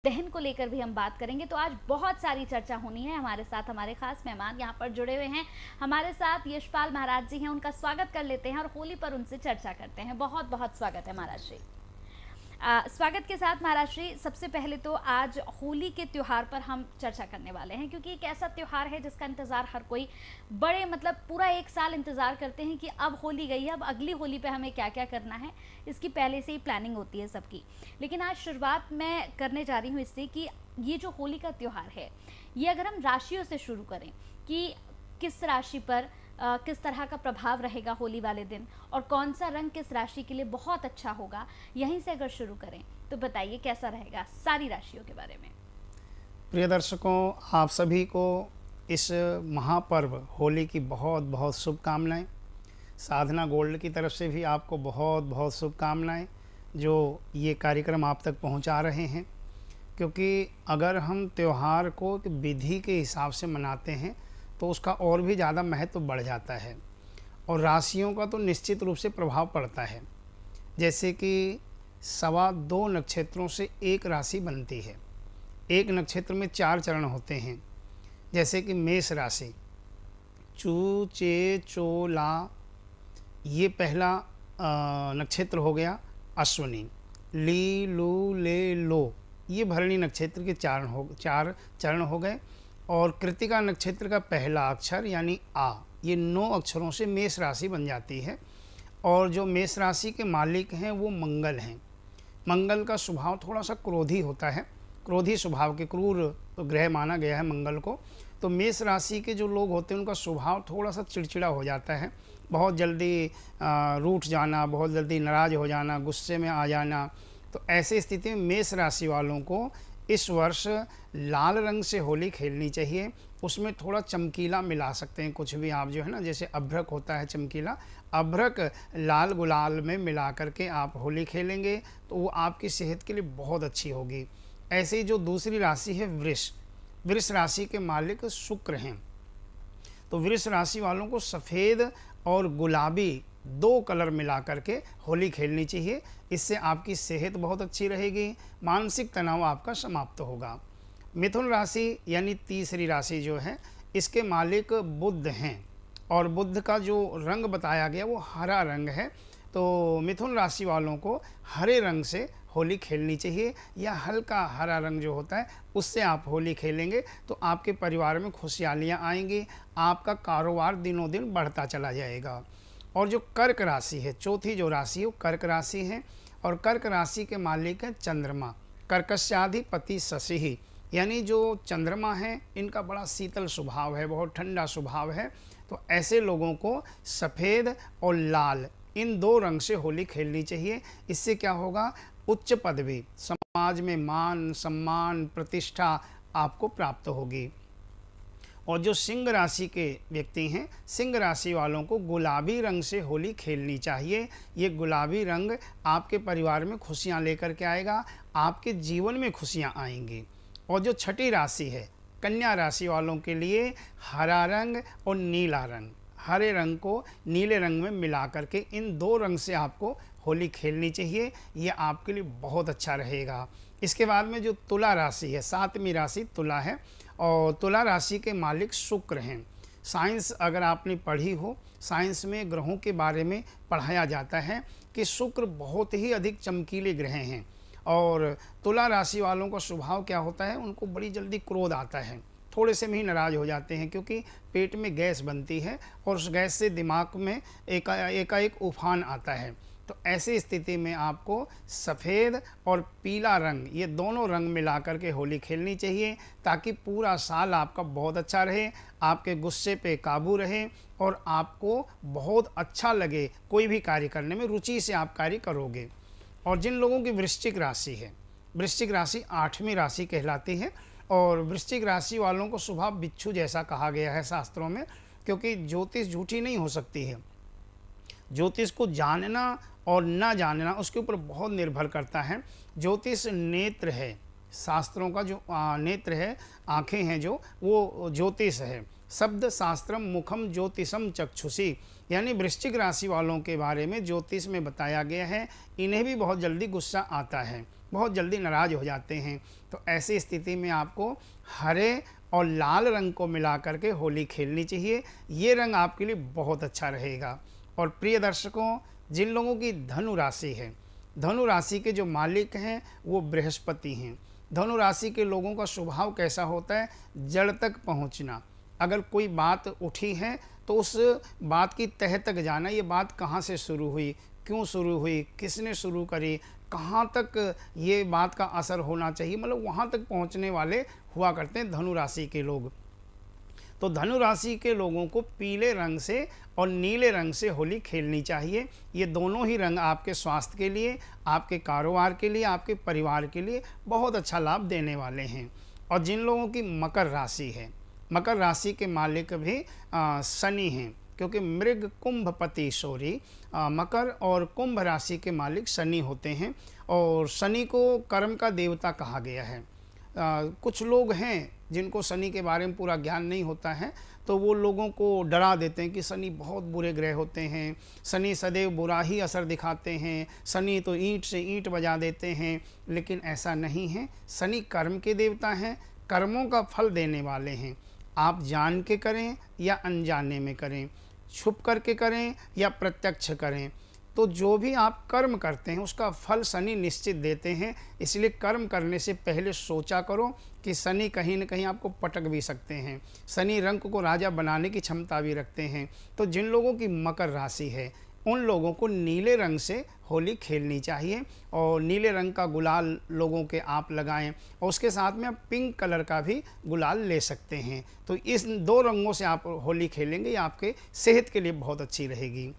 दहन को लेकर भी हम बात करेंगे। तो आज बहुत सारी चर्चा होनी है। हमारे साथ हमारे खास मेहमान यहाँ पर जुड़े हुए हैं। हमारे साथ यशपाल महाराज जी हैं, उनका स्वागत कर लेते हैं और होली पर उनसे चर्चा करते हैं। बहुत बहुत स्वागत है महाराज जी। स्वागत के साथ महाराज श्री, सबसे पहले तो आज होली के त्यौहार पर हम चर्चा करने वाले हैं, क्योंकि एक ऐसा त्यौहार है जिसका इंतज़ार हर कोई बड़े पूरा एक साल इंतज़ार करते हैं कि अब होली गई है, अब अगली होली पे हमें क्या क्या करना है, इसकी पहले से ही प्लानिंग होती है सबकी। लेकिन आज शुरुआत मैं करने जा रही हूँ इससे कि ये जो होली का त्यौहार है, ये अगर हम राशियों से शुरू करें कि किस राशि पर किस तरह का प्रभाव रहेगा होली वाले दिन, और कौन सा रंग किस राशि के लिए बहुत अच्छा होगा, यहीं से अगर शुरू करें तो बताइए कैसा रहेगा सारी राशियों के बारे में। प्रिय दर्शकों, आप सभी को इस महापर्व होली की बहुत बहुत शुभकामनाएं। साधना गोल्ड की तरफ से भी आपको बहुत बहुत शुभकामनाएं जो ये कार्यक्रम आप तक पहुंचा रहे हैं, क्योंकि अगर हम त्यौहार को विधि के हिसाब से मनाते हैं तो उसका और भी ज़्यादा महत्व बढ़ जाता है और राशियों का तो निश्चित रूप से प्रभाव पड़ता है। जैसे कि 2.25 नक्षत्रों से एक राशि बनती है। एक नक्षत्र में 4 चरण होते हैं, जैसे कि मेष राशि, चू चे चो ला, ये पहला नक्षत्र हो गया। अश्विनी, ली लू ले लो, ये भरणी नक्षत्र के 4 चरण हो गए। और कृतिका नक्षत्र का पहला अक्षर यानी आ, ये 9 अक्षरों से मेष राशि बन जाती है। और जो मेष राशि के मालिक हैं वो मंगल हैं। मंगल का स्वभाव थोड़ा सा क्रोधी होता है, क्रोधी स्वभाव के क्रूर तो ग्रह माना गया है मंगल को। तो मेष राशि के जो लोग होते हैं उनका स्वभाव थोड़ा सा चिड़चिड़ा हो जाता है, बहुत जल्दी रूठ जाना, बहुत जल्दी नाराज़ हो जाना, गुस्से में आ जाना। तो ऐसी स्थिति में मेष राशि वालों को इस वर्ष लाल रंग से होली खेलनी चाहिए। उसमें थोड़ा चमकीला मिला सकते हैं, कुछ भी आप जो है ना, जैसे अभ्रक होता है चमकीला, अभ्रक लाल गुलाल में मिला करके आप होली खेलेंगे तो वो आपकी सेहत के लिए बहुत अच्छी होगी। ऐसे ही जो दूसरी राशि है वृष, वृष राशि के मालिक शुक्र हैं। तो वृष राशि वालों को सफ़ेद और गुलाबी 2 कलर मिला करके होली खेलनी चाहिए। इससे आपकी सेहत बहुत अच्छी रहेगी, मानसिक तनाव आपका समाप्त होगा। मिथुन राशि यानी तीसरी राशि जो है, इसके मालिक बुध हैं और बुध का जो रंग बताया गया वो हरा रंग है। तो मिथुन राशि वालों को हरे रंग से होली खेलनी चाहिए, या हल्का हरा रंग जो होता है उससे आप होली खेलेंगे तो आपके परिवार में खुशहालियाँ आएंगी, आपका कारोबार दिनों दिन बढ़ता चला जाएगा। और जो कर्क राशि है, चौथी जो राशि है वो कर्क राशि है, और कर्क राशि के मालिक है चंद्रमा। कर्कस्याधिपति शशि, यानी जो चंद्रमा है इनका बड़ा शीतल स्वभाव है, बहुत ठंडा स्वभाव है। तो ऐसे लोगों को सफ़ेद और लाल इन 2 रंग से होली खेलनी चाहिए। इससे क्या होगा, उच्च पदवी, समाज में मान सम्मान प्रतिष्ठा आपको प्राप्त होगी। और जो सिंह राशि के व्यक्ति हैं, सिंह राशि वालों को गुलाबी रंग से होली खेलनी चाहिए। ये गुलाबी रंग आपके परिवार में खुशियां लेकर के आएगा, आपके जीवन में खुशियां आएंगी। और जो छठी राशि है, कन्या राशि वालों के लिए हरा रंग और नीला रंग, हरे रंग को नीले रंग में मिला करके इन 2 रंग से आपको होली खेलनी चाहिए। ये आपके लिए बहुत अच्छा रहेगा। इसके बाद में जो तुला राशि है, 7वीं राशि तुला है, और तुला राशि के मालिक शुक्र हैं। साइंस अगर आपने पढ़ी हो, साइंस में ग्रहों के बारे में पढ़ाया जाता है कि शुक्र बहुत ही अधिक चमकीले ग्रह हैं। और तुला राशि वालों का स्वभाव क्या होता है, उनको बड़ी जल्दी क्रोध आता है, थोड़े से में ही नाराज़ हो जाते हैं, क्योंकि पेट में गैस बनती है और उस गैस से दिमाग में एकाएक उफान आता है। तो ऐसी स्थिति में आपको सफ़ेद और पीला रंग, ये दोनों रंग मिला करके होली खेलनी चाहिए, ताकि पूरा साल आपका बहुत अच्छा रहे, आपके गुस्से पे काबू रहे और आपको बहुत अच्छा लगे, कोई भी कार्य करने में रुचि से आप कार्य करोगे। और जिन लोगों की वृश्चिक राशि है, वृश्चिक राशि 8वीं राशि कहलाती है, और वृश्चिक राशि वालों को स्वभाव बिच्छू जैसा कहा गया है शास्त्रों में, क्योंकि ज्योतिष झूठी नहीं हो सकती है। ज्योतिष को जानना और ना जानना उसके ऊपर बहुत निर्भर करता है। ज्योतिष नेत्र है, शास्त्रों का जो नेत्र है, आँखें हैं जो, वो ज्योतिष है। शब्द शास्त्रम मुखम ज्योतिषम चक्षुषी, यानी वृश्चिक राशि वालों के बारे में ज्योतिष में बताया गया है। इन्हें भी बहुत जल्दी गुस्सा आता है, बहुत जल्दी नाराज़ हो जाते हैं। तो ऐसी स्थिति में आपको हरे और लाल रंग को मिला करके होली खेलनी चाहिए। ये रंग आपके लिए बहुत अच्छा रहेगा। और प्रिय दर्शकों, जिन लोगों की धनु राशि है, धनु राशि के जो मालिक हैं वो बृहस्पति हैं। धनु राशि के लोगों का स्वभाव कैसा होता है? जड़ तक पहुंचना। अगर कोई बात उठी है तो उस बात की तह तक जाना, ये बात कहाँ से शुरू हुई, क्यों शुरू हुई, किसने शुरू करी, कहाँ तक ये बात का असर होना चाहिए, मतलब वहाँ तक पहुँचने वाले हुआ करते हैं धनु राशि के लोग। तो धनु राशि के लोगों को पीले रंग से और नीले रंग से होली खेलनी चाहिए। ये दोनों ही रंग आपके स्वास्थ्य के लिए, आपके कारोबार के लिए, आपके परिवार के लिए बहुत अच्छा लाभ देने वाले हैं। और जिन लोगों की मकर राशि है, मकर राशि के मालिक भी शनि हैं, क्योंकि मृग कुंभपति शौरी मकर और कुंभ राशि के मालिक शनि होते हैं। और शनि को कर्म का देवता कहा गया है। कुछ लोग हैं जिनको शनि के बारे में पूरा ज्ञान नहीं होता है, तो वो लोगों को डरा देते हैं कि शनि बहुत बुरे ग्रह होते हैं, शनि सदैव बुरा ही असर दिखाते हैं, शनि तो ईंट से ईंट बजा देते हैं। लेकिन ऐसा नहीं है। शनि कर्म के देवता हैं, कर्मों का फल देने वाले हैं। आप जान के करें या अनजाने में करें, छुप करके करें या प्रत्यक्ष करें, तो जो भी आप कर्म करते हैं उसका फल शनि निश्चित देते हैं। इसलिए कर्म करने से पहले सोचा करो कि शनि कहीं न कहीं आपको पटक भी सकते हैं। शनि रंक को राजा बनाने की क्षमता भी रखते हैं। तो जिन लोगों की मकर राशि है उन लोगों को नीले रंग से होली खेलनी चाहिए। और नीले रंग का गुलाल लोगों के आप लगाएं, और उसके साथ में आप पिंक कलर का भी गुलाल ले सकते हैं। तो इस दो रंगों से आप होली खेलेंगे, ये आपके सेहत के लिए बहुत अच्छी रहेगी।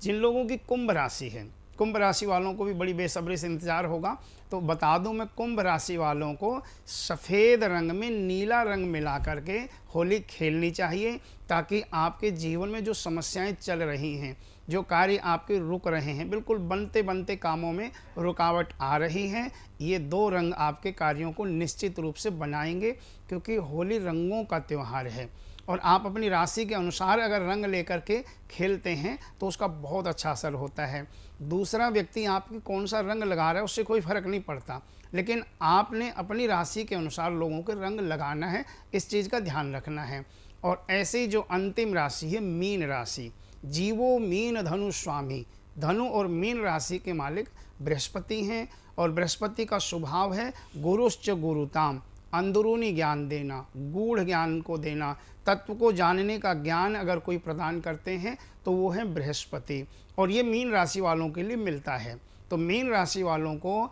जिन लोगों की कुंभ राशि है, कुंभ राशि वालों को भी बड़ी बेसब्री से इंतज़ार होगा। तो बता दूं मैं, कुंभ राशि वालों को सफ़ेद रंग में नीला रंग मिला करके होली खेलनी चाहिए, ताकि आपके जीवन में जो समस्याएं चल रही हैं, जो कार्य आपके रुक रहे हैं, बिल्कुल बनते बनते कामों में रुकावट आ रही है, ये दो रंग आपके कार्यों को निश्चित रूप से बनाएंगे। क्योंकि होली रंगों का त्यौहार है और आप अपनी राशि के अनुसार अगर रंग लेकर के खेलते हैं तो उसका बहुत अच्छा असर होता है। दूसरा व्यक्ति आपकी कौन सा रंग लगा रहा है उससे कोई फर्क नहीं पड़ता, लेकिन आपने अपनी राशि के अनुसार लोगों के रंग लगाना है, इस चीज़ का ध्यान रखना है। और ऐसे ही जो अंतिम राशि है मीन राशि, जीवो मीन धनु स्वामी, धनु और मीन राशि के मालिक बृहस्पति हैं। और बृहस्पति का स्वभाव है गुरुश्च गुरुताम, अंदरूनी ज्ञान देना, गूढ़ ज्ञान को देना, तत्व को जानने का ज्ञान अगर कोई प्रदान करते हैं तो वो है बृहस्पति। और ये मीन राशि वालों के लिए मिलता है। तो मीन राशि वालों को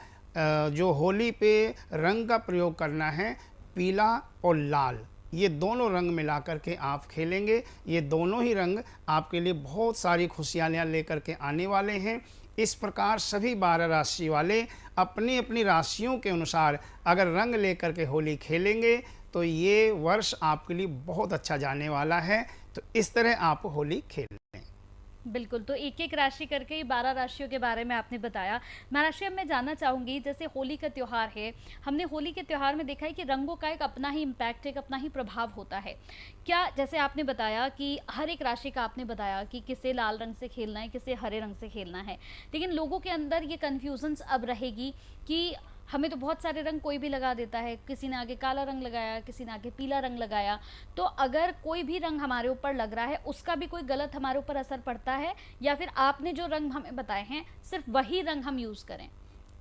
जो होली पे रंग का प्रयोग करना है, पीला और लाल, ये दोनों रंग मिला करके आप खेलेंगे। ये दोनों ही रंग आपके लिए बहुत सारी खुशियाँ लेकर के आने वाले हैं। इस प्रकार सभी 12 राशि वाले अपनी अपनी राशियों के अनुसार अगर रंग लेकर के होली खेलेंगे तो ये वर्ष आपके लिए बहुत अच्छा जाने वाला है। तो इस तरह आप होली खेल लें। बिल्कुल, तो एक एक राशि करके ही 12 राशियों के बारे में आपने बताया। महाराष्ट्र, अब मैं जानना चाहूँगी, जैसे होली का त्यौहार है, हमने होली के त्यौहार में देखा है कि रंगों का एक अपना ही इम्पैक्ट, एक अपना ही प्रभाव होता है। क्या, जैसे आपने बताया कि हर एक राशि का आपने बताया कि किसे लाल रंग से खेलना है, किसे हरे रंग से खेलना है, लेकिन लोगों के अंदर ये कन्फ्यूजन्स अब रहेगी कि हमें तो बहुत सारे रंग कोई भी लगा देता है, किसी ने आगे काला रंग लगाया, किसी ने आगे पीला रंग लगाया, तो अगर कोई भी रंग हमारे ऊपर लग रहा है उसका भी कोई गलत हमारे ऊपर असर पड़ता है, या फिर आपने जो रंग हमें बताए हैं सिर्फ वही रंग हम यूज़ करें?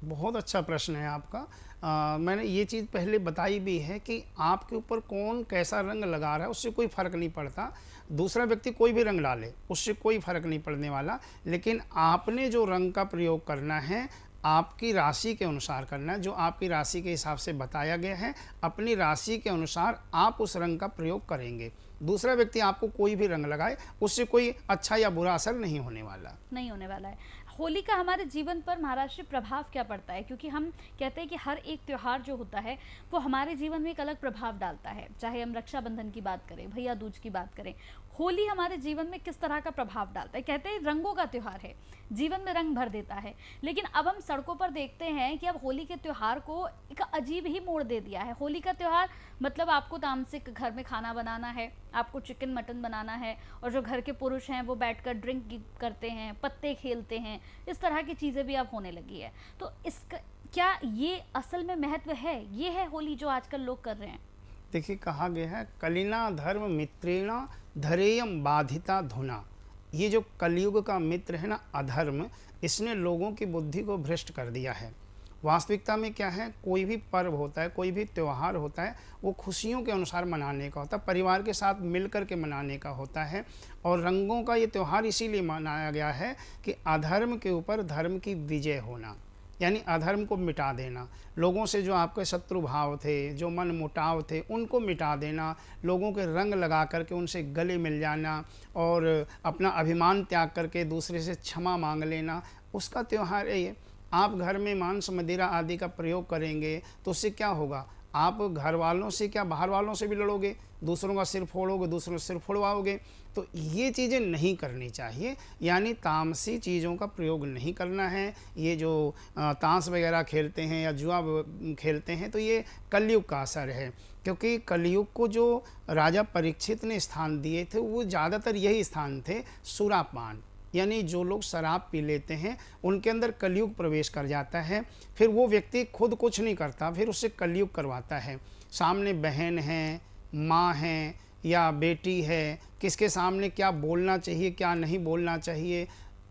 बहुत अच्छा प्रश्न है आपका। मैंने ये चीज़ पहले बताई भी है कि आपके ऊपर कौन कैसा रंग लगा रहा है उससे कोई फ़र्क नहीं पड़ता। दूसरा व्यक्ति कोई भी रंग डाले उससे कोई फ़र्क नहीं पड़ने वाला, लेकिन आपने जो रंग का प्रयोग करना है आपकी राशि के अनुसार करना है, जो आपकी राशि के हिसाब से बताया गया है, अपनी राशि के अनुसार आप उस रंग का प्रयोग करेंगे। दूसरा व्यक्ति आपको कोई भी रंग लगाए उससे कोई अच्छा या बुरा असर नहीं होने वाला है। होली का हमारे जीवन पर महाराष्ट्र प्रभाव क्या पड़ता है? क्योंकि हम कहते हैं कि हर एक त्यौहार जो होता है वो हमारे जीवन में एक अलग प्रभाव डालता है। चाहे हम रक्षाबंधन की बात करें, भैया दूज की बात करें, होली हमारे जीवन में किस तरह का प्रभाव डालता है? कहते हैं रंगों का त्यौहार है, जीवन में रंग भर देता है, लेकिन अब हम सड़कों पर देखते हैं कि अब होली के त्यौहार को एक अजीब ही मोड़ दे दिया है। होली का त्यौहार मतलब आपको तामसिक घर में खाना बनाना है, आपको चिकन मटन बनाना है, और जो घर के पुरुष हैं वो बैठकर ड्रिंक करते हैं, पत्ते खेलते हैं, इस तरह की चीज़ें भी अब होने लगी है। तो इसका क्या ये असल में महत्व है? ये है होली जो आजकल लोग कर रहे हैं? देखिए, कहा गया है कलिना धर्म मित्रेणा धरेयम बाधिता धुना। ये जो कलयुग का मित्र है ना, अधर्म, इसने लोगों की बुद्धि को भ्रष्ट कर दिया है। वास्तविकता में क्या है, कोई भी पर्व होता है, कोई भी त्यौहार होता है, वो खुशियों के अनुसार मनाने का होता है, परिवार के साथ मिलकर के मनाने का होता है। और रंगों का ये त्यौहार इसीलिए मनाया गया है कि अधर्म के ऊपर धर्म की विजय होना, यानी अधर्म को मिटा देना। लोगों से जो आपके शत्रु भाव थे, जो मन मुटाव थे, उनको मिटा देना, लोगों के रंग लगा करके उनसे गले मिल जाना और अपना अभिमान त्याग करके दूसरे से क्षमा मांग लेना, उसका त्यौहार है ये। आप घर में मांस मदिरा आदि का प्रयोग करेंगे तो उससे क्या होगा, आप घर वालों से क्या बाहर वालों से भी लड़ोगे, दूसरों का सिर फोड़ोगे, दूसरों का सिर फोड़वाओगे। तो ये चीज़ें नहीं करनी चाहिए, यानी तामसी चीज़ों का प्रयोग नहीं करना है। ये जो ताश वगैरह खेलते हैं या जुआ खेलते हैं, तो ये कलयुग का असर है। क्योंकि कलयुग को जो राजा परीक्षित ने स्थान दिए थे, वो ज़्यादातर यही स्थान थे, सुरापान, यानी जो लोग शराब पी लेते हैं उनके अंदर कलयुग प्रवेश कर जाता है। फिर वो व्यक्ति खुद कुछ नहीं करता, फिर उससे कलयुग करवाता है। सामने बहन है, माँ है या बेटी है, किसके सामने क्या बोलना चाहिए क्या नहीं बोलना चाहिए।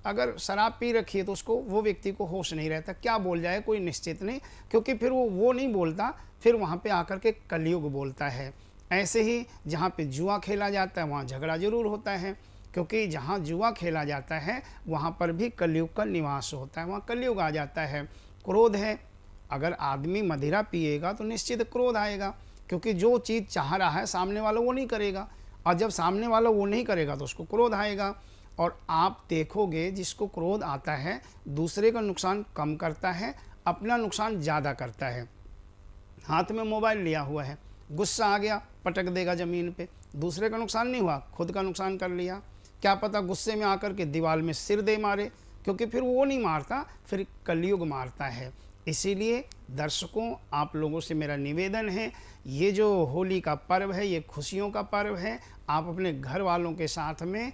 अगर शराब पी रखी है तो उसको, वो व्यक्ति को होश नहीं रहता, क्या बोल जाए कोई निश्चित नहीं, क्योंकि फिर वो नहीं बोलता, फिर वहाँ पे आकर के कलयुग बोलता है। ऐसे ही जहाँ पे जुआ खेला जाता है वहाँ झगड़ा जरूर होता है, क्योंकि जहाँ जुआ खेला जाता है वहाँ पर भी कलयुग का निवास होता है, वहाँ कलयुग आ जाता है। क्रोध है, अगर आदमी मदिरा पिएगा तो निश्चित क्रोध आएगा, क्योंकि जो चीज़ चाह रहा है सामने वाला वो नहीं करेगा, और जब सामने वाला वो नहीं करेगा तो उसको क्रोध आएगा। और आप देखोगे जिसको क्रोध आता है दूसरे का नुकसान कम करता है, अपना नुकसान ज़्यादा करता है। हाथ में मोबाइल लिया हुआ है, गुस्सा आ गया पटक देगा ज़मीन पे, दूसरे का नुकसान नहीं हुआ, खुद का नुकसान कर लिया। क्या पता गुस्से में आकर के दीवार में सिर दे मारे, क्योंकि फिर वो नहीं मारता, फिर कलयुग मारता है। इसीलिए दर्शकों, आप लोगों से मेरा निवेदन है, ये जो होली का पर्व है ये खुशियों का पर्व है। आप अपने घर वालों के साथ में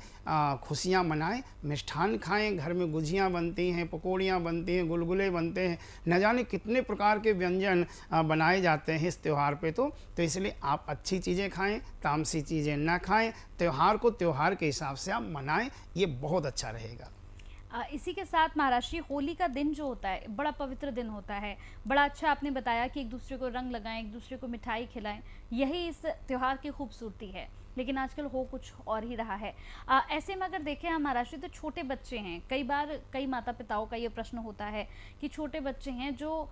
खुशियाँ मनाएं, मिष्ठान खाएं। घर में गुजियाँ बनती हैं, पकौड़ियाँ बनती हैं, गुलगुले बनते हैं, न जाने कितने प्रकार के व्यंजन बनाए जाते हैं इस त्यौहार पे। तो इसलिए आप अच्छी चीज़ें खाएं, तामसी चीज़ें ना खाएं, त्यौहार को त्यौहार के हिसाब से आप मनाएं, ये बहुत अच्छा रहेगा। इसी के साथ महाराष्ट्री होली का दिन जो होता है बड़ा पवित्र दिन होता है। बड़ा अच्छा आपने बताया कि एक दूसरे को रंग लगाएं, एक दूसरे को मिठाई खिलाएं, यही इस त्यौहार की खूबसूरती है। लेकिन आजकल हो कुछ और ही रहा है। ऐसे में अगर देखें हम महाराष्ट्री, तो छोटे बच्चे हैं, कई बार कई माता पिताओं का ये प्रश्न होता है कि छोटे बच्चे हैं जो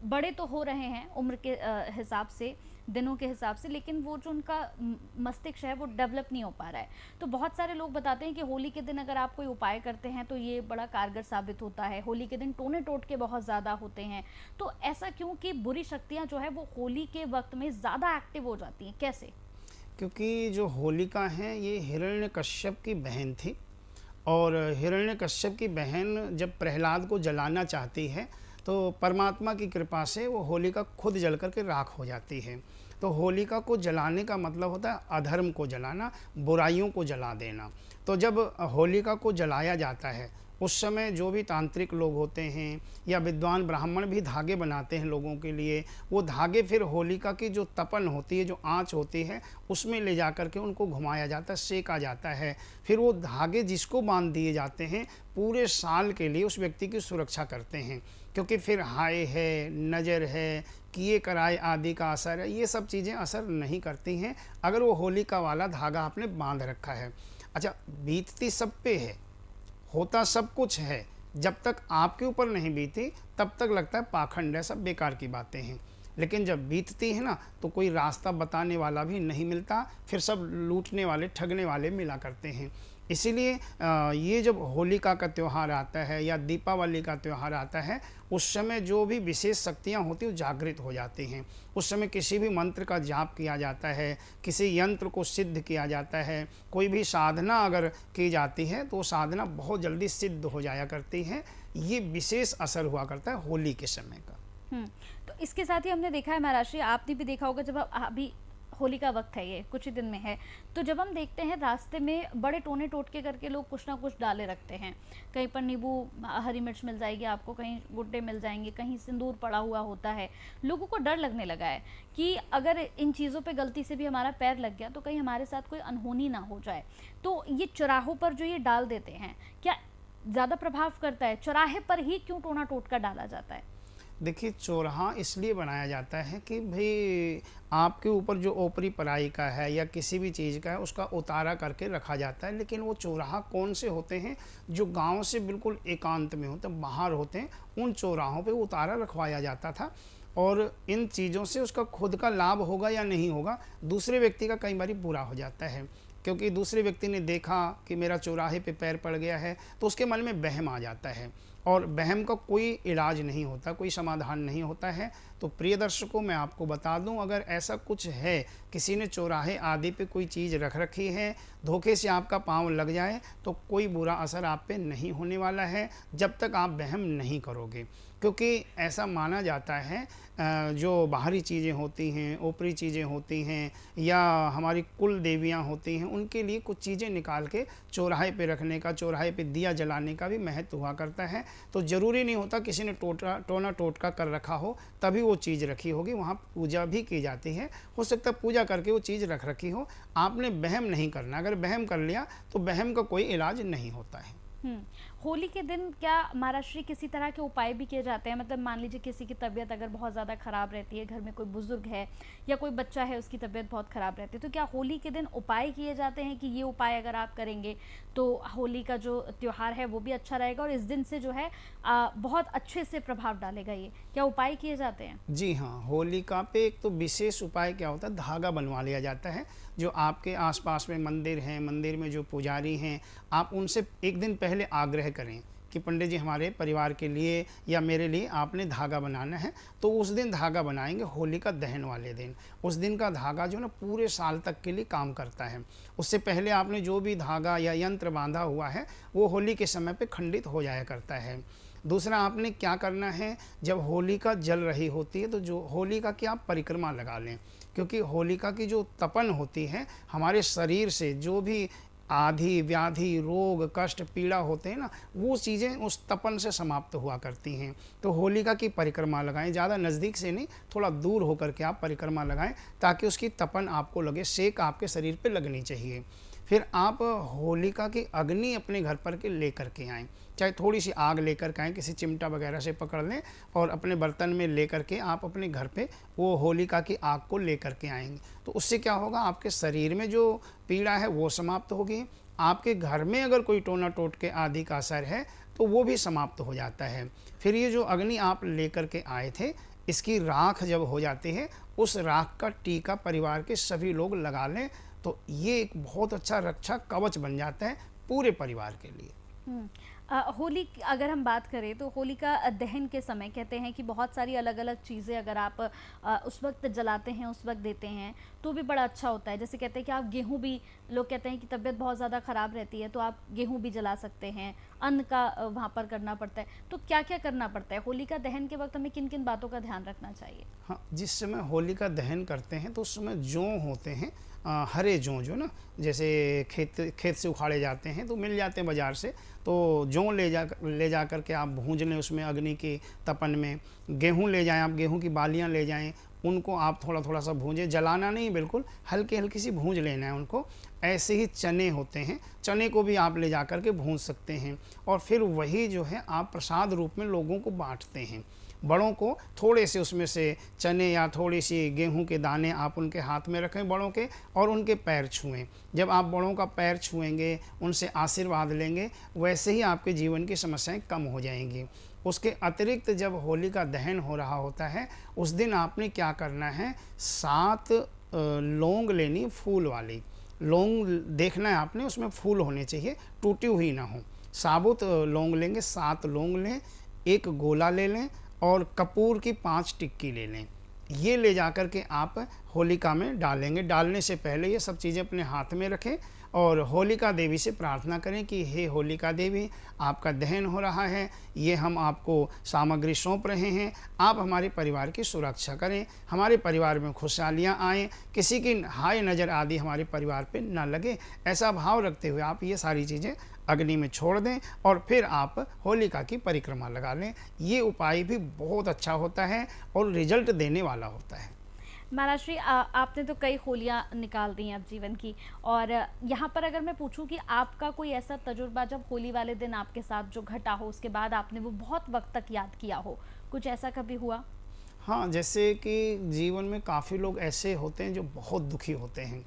बड़े तो हो रहे हैं उम्र के हिसाब से, दिनों के हिसाब से, लेकिन वो जो उनका मस्तिष्क है वो डेवलप नहीं हो पा रहा है। तो बहुत सारे लोग बताते हैं कि होली के दिन अगर आप कोई उपाय करते हैं तो ये बड़ा कारगर साबित होता है। होली के दिन टोने टोटके बहुत ज़्यादा होते हैं। तो ऐसा क्यों कि बुरी शक्तियाँ जो है वो होली के वक्त में ज़्यादा एक्टिव हो जाती हैं, कैसे? क्योंकि जो होलिका हैं ये हिरण्यकश्यप की बहन थी, और हिरण्यकश्यप की बहन जब प्रहलाद को जलाना चाहती है तो परमात्मा की कृपा से वो होलिका खुद जल करके राख हो जाती है। तो होलिका को जलाने का मतलब होता है अधर्म को जलाना, बुराइयों को जला देना। तो जब होलिका को जलाया जाता है उस समय जो भी तांत्रिक लोग होते हैं या विद्वान ब्राह्मण भी धागे बनाते हैं लोगों के लिए, वो धागे फिर होलिका की जो तपन होती है, जो आँच होती है, उसमें ले जा कर के उनको घुमाया जाता है, सेका जाता है। फिर वो धागे जिसको बांध दिए जाते हैं पूरे साल के लिए उस व्यक्ति की सुरक्षा करते हैं, क्योंकि फिर हाय है, नज़र है, किए कराए आदि का असर है, ये सब चीज़ें असर नहीं करती हैं अगर वो होलिका वाला धागा आपने बांध रखा है। अच्छा, बीतती सब पे है, होता सब कुछ है, जब तक आपके ऊपर नहीं बीती तब तक लगता है पाखंड है, सब बेकार की बातें हैं। लेकिन जब बीतती है ना तो कोई रास्ता बताने वाला भी नहीं मिलता, फिर सब लूटने वाले ठगने वाले मिला करते हैं। इसीलिए ये जब होलिका का त्यौहार आता है या दीपावली का त्यौहार आता है, उस समय जो भी विशेष शक्तियाँ होती हैं वो जागृत हो जाती हैं। उस समय किसी भी मंत्र का जाप किया जाता है, किसी यंत्र को सिद्ध किया जाता है, कोई भी साधना अगर की जाती है तो साधना बहुत जल्दी सिद्ध हो जाया करती है। ये विशेष असर हुआ करता है होली के समय का। तो इसके साथ ही हमने देखा है महाराष्ट्री, आपने भी देखा होगा, जब अभी होली का वक्त है, ये कुछ ही दिन में है, तो जब हम देखते हैं रास्ते में बड़े टोने टोटके करके लोग कुछ ना कुछ डाले रखते हैं। कहीं पर नींबू, हरी मिर्च मिल जाएगी आपको, कहीं गुड्डे मिल जाएंगे, कहीं सिंदूर पड़ा हुआ होता है। लोगों को डर लगने लगा है कि अगर इन चीज़ों पे गलती से भी हमारा पैर लग गया तो कहीं हमारे साथ कोई अनहोनी ना हो जाए। तो ये चौराहों पर जो ये डाल देते हैं, क्या ज़्यादा प्रभाव करता है? चौराहे पर ही क्यों टोना टोटका डाला जाता है? देखिए, चौराहा इसलिए बनाया जाता है कि भाई आपके ऊपर जो ओपरी पराई का है या किसी भी चीज़ का है उसका उतारा करके रखा जाता है। लेकिन वो चौराहा कौन से होते हैं? जो गांव से बिल्कुल एकांत में होते हैं, बाहर होते हैं, उन चौराहों पे उतारा रखवाया जाता था। और इन चीज़ों से उसका खुद का लाभ होगा या नहीं होगा, दूसरे व्यक्ति का कई बार बुरा हो जाता है। क्योंकि दूसरे व्यक्ति ने देखा कि मेरा चौराहे पे पैर पड़ गया है तो उसके मन में वहम आ जाता है, और वहम का कोई इलाज नहीं होता, कोई समाधान नहीं होता है। तो प्रिय दर्शकों, मैं आपको बता दूं, अगर ऐसा कुछ है, किसी ने चौराहे आदि पे कोई चीज़ रख रखी है, धोखे से आपका पाँव लग जाए तो कोई बुरा असर आप पे नहीं होने वाला है जब तक आप वहम नहीं करोगे। क्योंकि ऐसा माना जाता है जो बाहरी चीज़ें होती हैं, ऊपरी चीज़ें होती हैं, या हमारी कुल देवियाँ होती हैं, उनके लिए कुछ चीज़ें निकाल के चौराहे पे रखने का, चौराहे पे दिया जलाने का भी महत्व हुआ करता है। तो ज़रूरी नहीं होता किसी ने टोना टोटका कर रखा हो तभी वो चीज़ रखी होगी, वहाँ पूजा भी की जाती है। हो सकता है पूजा करके वो चीज़ रख रखी हो, आपने वहम नहीं करना। अगर वहम कर लिया तो वहम का कोई इलाज नहीं होता है। होली के दिन क्या महाराज श्री किसी तरह के उपाय भी किए जाते हैं? मतलब मान लीजिए किसी की तबीयत अगर बहुत ज़्यादा ख़राब रहती है, घर में कोई बुजुर्ग है या कोई बच्चा है उसकी तबीयत बहुत ख़राब रहती है, तो क्या होली के दिन उपाय किए जाते हैं कि ये उपाय अगर आप करेंगे तो होली का जो त्यौहार है वो भी अच्छा रहेगा और इस दिन से जो है बहुत अच्छे से प्रभाव डालेगा? ये क्या उपाय किए जाते हैं? जी हाँ, होलिका पे एक तो विशेष उपाय क्या होता है, धागा बनवा लिया जाता है। जो आपके आसपास में मंदिर हैं, मंदिर में जो पुजारी हैं, आप उनसे एक दिन पहले आग्रह करें कि पंडित जी हमारे परिवार के लिए या मेरे लिए आपने धागा बनाना है। तो उस दिन धागा बनाएंगे, होलिका दहन वाले दिन। उस दिन का धागा जो ना पूरे साल तक के लिए काम करता है। उससे पहले आपने जो भी धागा या यंत्र बांधा हुआ है वो होली के समय पे खंडित हो जाया करता है। दूसरा, आपने क्या करना है, जब होलिका जल रही होती है तो जो होलिका की आप परिक्रमा लगा लें, क्योंकि होलिका की जो तपन होती है हमारे शरीर से, जो भी आधि व्याधि रोग कष्ट पीड़ा होते हैं ना, वो चीज़ें उस तपन से समाप्त हुआ करती हैं। तो होलिका की परिक्रमा लगाएं, ज़्यादा नज़दीक से नहीं, थोड़ा दूर होकर के आप परिक्रमा लगाएं ताकि उसकी तपन आपको लगे, सेक आपके शरीर पे लगनी चाहिए। फिर आप होलिका की अग्नि अपने घर पर के लेकर के आएँ, चाहे थोड़ी सी आग लेकर के आएँ, किसी चिमटा वगैरह से पकड़ लें और अपने बर्तन में लेकर के आप अपने घर पे वो होलिका की आग को लेकर के आएंगे। तो उससे क्या होगा, आपके शरीर में जो पीड़ा है वो समाप्त होगी, आपके घर में अगर कोई टोना टोटके आदि का असर है तो वो भी समाप्त हो जाता है। फिर ये जो अग्नि आप लेकर के आए थे, इसकी राख जब हो जाती है, उस राख का टीका परिवार के सभी लोग लगा लें तो ये एक बहुत अच्छा रक्षा कवच बन जाता है पूरे परिवार के लिए। होली अगर हम बात करें तो होली का दहन के समय कहते हैं कि बहुत सारी अलग अलग चीज़ें अगर आप उस वक्त जलाते हैं, उस वक्त देते हैं तो भी बड़ा अच्छा होता है। जैसे कहते हैं कि आप गेहूं भी, लोग कहते हैं कि तबीयत बहुत ज़्यादा ख़राब रहती है तो आप गेहूं भी जला सकते हैं, अन्न का वहाँ पर करना पड़ता है। तो क्या क्या करना पड़ता है होली का दहन के वक्त? हमें किन किन बातों का ध्यान रखना चाहिए? हाँ, जिस समय होली का दहन करते हैं तो उस समय जौ होते हैं, हरे जौ जो ना, जैसे खेत से उखाड़े जाते हैं तो मिल जाते हैं बाज़ार से, तो जौ ले जा कर के आप भूंज लें उसमें अग्नि की तपन में। गेहूं ले जाएं, आप गेहूं की बालियां ले जाएं, उनको आप थोड़ा थोड़ा सा भूंजें, जलाना नहीं, बिल्कुल हल्की हल्की सी भूंज लेना है उनको। ऐसे ही चने होते हैं, चने को भी आप ले जा कर के भूंज सकते हैं और फिर वही जो है आप प्रसाद रूप में लोगों को बांटते हैं। बड़ों को थोड़े से उसमें से चने या थोड़ी सी गेहूं के दाने आप उनके हाथ में रखें बड़ों के, और उनके पैर छुएं। जब आप बड़ों का पैर छुएंगे, उनसे आशीर्वाद लेंगे, वैसे ही आपके जीवन की समस्याएं कम हो जाएंगी। उसके अतिरिक्त जब होली का दहन हो रहा होता है उस दिन आपने क्या करना है, 7 लौंग लेनी, फूल वाली लौंग देखना है आपने, उसमें फूल होने चाहिए, टूटी हुई ना हो। साबुत लौंग लेंगे, 7 लौंग लें, एक गोला ले लें और कपूर की 5 टिक्की ले लें। ये ले जा कर के आप होलिका में डालेंगे। डालने से पहले ये सब चीज़ें अपने हाथ में रखें और होलिका देवी से प्रार्थना करें कि हे होलिका देवी, आपका दहन हो रहा है, ये हम आपको सामग्री सौंप रहे हैं, आप हमारे परिवार की सुरक्षा करें, हमारे परिवार में खुशहालियाँ आएँ, किसी की हाय नज़र आदि हमारे परिवार पे ना लगे। ऐसा भाव रखते हुए आप ये सारी चीज़ें अग्नि में छोड़ दें और फिर आप होलिका की परिक्रमा लगा लें। ये उपाय भी बहुत अच्छा होता है और रिजल्ट देने वाला होता है। महाराज श्री, आपने तो कई होलियाँ निकाल दी हैं अब जीवन की, और यहाँ पर अगर मैं पूछूं कि आपका कोई ऐसा तजुर्बा जब होली वाले दिन आपके साथ जो घटा हो, उसके बाद आपने वो बहुत वक्त तक याद किया हो, कुछ ऐसा कभी हुआ? हाँ, जैसे कि जीवन में काफ़ी लोग ऐसे होते हैं जो बहुत दुखी होते हैं,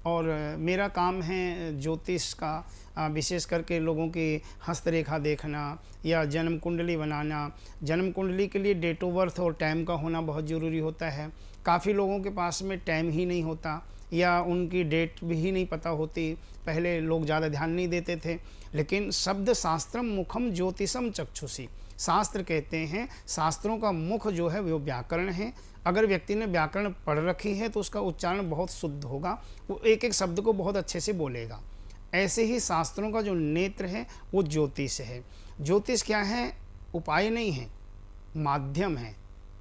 और मेरा काम है ज्योतिष का, विशेष करके लोगों की हस्तरेखा देखना या जन्म कुंडली बनाना। जन्म कुंडली के लिए डेट ऑफ बर्थ और टाइम का होना बहुत ज़रूरी होता है। काफ़ी लोगों के पास में टाइम ही नहीं होता या उनकी डेट भी नहीं पता होती। पहले लोग ज़्यादा ध्यान नहीं देते थे, लेकिन शब्द शास्त्रम मुखम ज्योतिषम चक्षुषी, शास्त्र कहते हैं शास्त्रों का मुख जो है वो व्याकरण है। अगर व्यक्ति ने व्याकरण पढ़ रखी है तो उसका उच्चारण बहुत शुद्ध होगा, वो एक एक शब्द को बहुत अच्छे से बोलेगा। ऐसे ही शास्त्रों का जो नेत्र है वो ज्योतिष है। ज्योतिष क्या है? उपाय नहीं है, माध्यम है।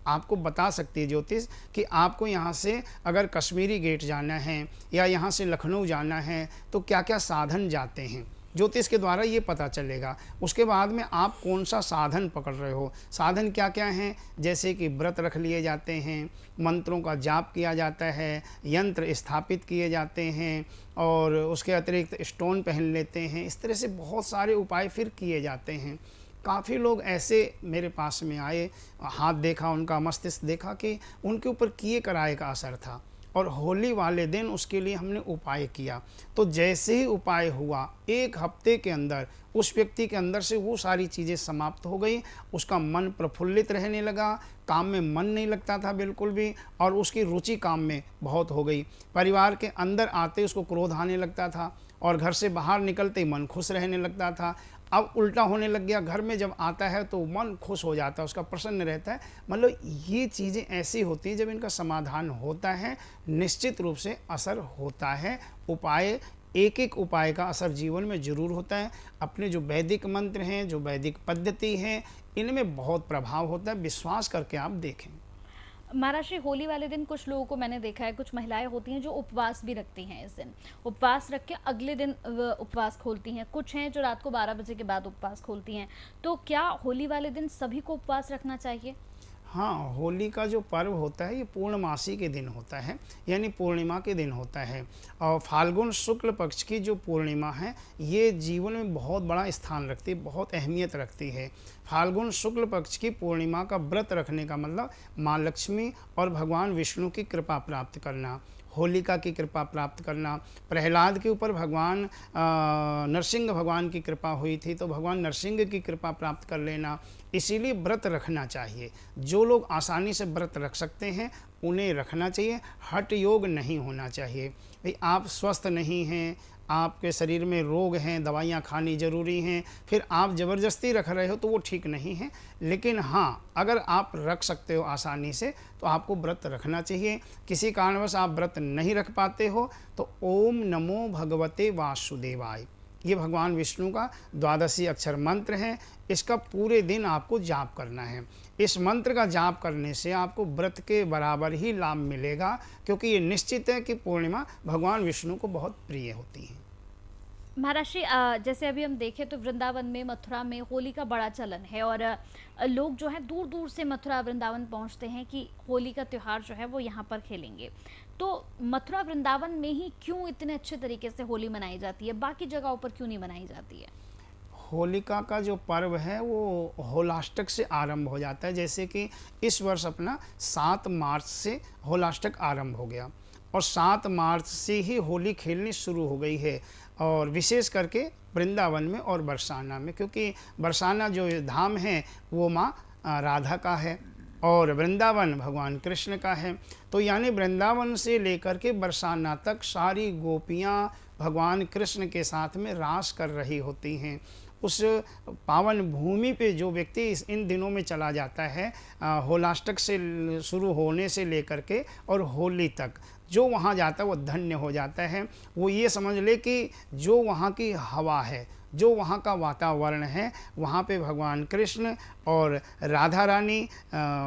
आपको बता सकती है ज्योतिष कि आपको यहाँ से अगर कश्मीरी गेट जाना है या यहाँ से लखनऊ जाना है तो क्या क्या साधन जाते हैं, ज्योतिष के द्वारा ये पता चलेगा। उसके बाद में आप कौन सा साधन पकड़ रहे हो, साधन क्या क्या हैं, जैसे कि व्रत रख लिए जाते हैं, मंत्रों का जाप किया जाता है, यंत्र स्थापित किए जाते हैं, और उसके अतिरिक्त स्टोन पहन लेते हैं। इस तरह से बहुत सारे उपाय फिर किए जाते हैं। काफ़ी लोग ऐसे मेरे पास में आए, हाथ देखा उनका, मस्तिष्क देखा कि उनके ऊपर किए कराए का असर था, और होली वाले दिन उसके लिए हमने उपाय किया। तो जैसे ही उपाय हुआ, एक हफ्ते के अंदर उस व्यक्ति के अंदर से वो सारी चीज़ें समाप्त हो गई। उसका मन प्रफुल्लित रहने लगा, काम में मन नहीं लगता था बिल्कुल भी, और उसकी रुचि काम में बहुत हो गई। परिवार के अंदर आते उसको क्रोध आने लगता था, और घर से बाहर निकलते ही मन खुश रहने लगता था। अब उल्टा होने लग गया, घर में जब आता है तो मन खुश हो जाता है, उसका प्रसन्न रहता है। मतलब ये चीज़ें ऐसी होती हैं, जब इनका समाधान होता है निश्चित रूप से असर होता है। उपाय, एक एक उपाय का असर जीवन में ज़रूर होता है। अपने जो वैदिक मंत्र हैं, जो वैदिक पद्धति है, इनमें बहुत प्रभाव होता है। विश्वास करके आप देखें। महाराज श्री, होली वाले दिन कुछ लोगों को मैंने देखा है, कुछ महिलाएं होती हैं जो उपवास भी रखती हैं। इस दिन उपवास रख के अगले दिन उपवास खोलती हैं। कुछ हैं जो रात को 12 बजे के बाद उपवास खोलती हैं। तो क्या होली वाले दिन सभी को उपवास रखना चाहिए? हाँ, होली का जो पर्व होता है ये पूर्णमासी के दिन होता है, यानी पूर्णिमा के दिन होता है। और फाल्गुन शुक्ल पक्ष की जो पूर्णिमा है ये जीवन में बहुत बड़ा स्थान रखती है, बहुत अहमियत रखती है। फाल्गुन शुक्ल पक्ष की पूर्णिमा का व्रत रखने का मतलब माँ लक्ष्मी और भगवान विष्णु की कृपा प्राप्त करना, होलिका की कृपा प्राप्त करना। प्रहलाद के ऊपर भगवान नरसिंह भगवान की कृपा हुई थी, तो भगवान नरसिंह की कृपा प्राप्त कर लेना। इसीलिए व्रत रखना चाहिए। जो लोग आसानी से व्रत रख सकते हैं उन्हें रखना चाहिए, हठ योग नहीं होना चाहिए। भाई आप स्वस्थ नहीं हैं, आपके शरीर में रोग हैं, दवाइयाँ खानी ज़रूरी हैं, फिर आप ज़बरदस्ती रख रहे हो तो वो ठीक नहीं है। लेकिन हाँ, अगर आप रख सकते हो आसानी से तो आपको व्रत रखना चाहिए। किसी कारणवश आप व्रत नहीं रख पाते हो तो ओम नमो भगवते वासुदेवाय, ये भगवान विष्णु का 12 अक्षर मंत्र है। इसका पूरे दिन आपको जाप करना है। इस मंत्र का जाप करने से आपको व्रत के बराबर ही लाभ मिलेगा, क्योंकि ये निश्चित है कि पूर्णिमा भगवान विष्णु को बहुत प्रिय होती है। महाराज श्री, जैसे अभी हम देखें तो वृंदावन में, मथुरा में होली का बड़ा चलन है, और लोग जो है दूर दूर से मथुरा वृंदावन पहुंचते हैं कि होली का त्यौहार जो है वो यहाँ पर खेलेंगे। तो मथुरा वृंदावन में ही क्यों इतने अच्छे तरीके से होली मनाई जाती है, बाकी जगहों पर क्यों नहीं मनाई जाती है? होलिका का जो पर्व है वो होलाष्टक से आरंभ हो जाता है। जैसे कि इस वर्ष अपना 7 मार्च से होलाष्टक आरंभ हो गया, और 7 मार्च से ही होली खेलनी शुरू हो गई है। और विशेष करके वृंदावन में और बरसाना में, क्योंकि बरसाना जो धाम है वो माँ राधा का है और वृंदावन भगवान कृष्ण का है। तो यानी वृंदावन से लेकर के बरसाना तक सारी गोपियाँ भगवान कृष्ण के साथ में रास कर रही होती हैं। उस पावन भूमि पे जो व्यक्ति इन दिनों में चला जाता है, होलाष्टक से शुरू होने से लेकर के और होली तक जो वहाँ जाता है वो धन्य हो जाता है। वो ये समझ ले कि जो वहाँ की हवा है, जो वहाँ का वातावरण है, वहाँ पे भगवान कृष्ण और राधा रानी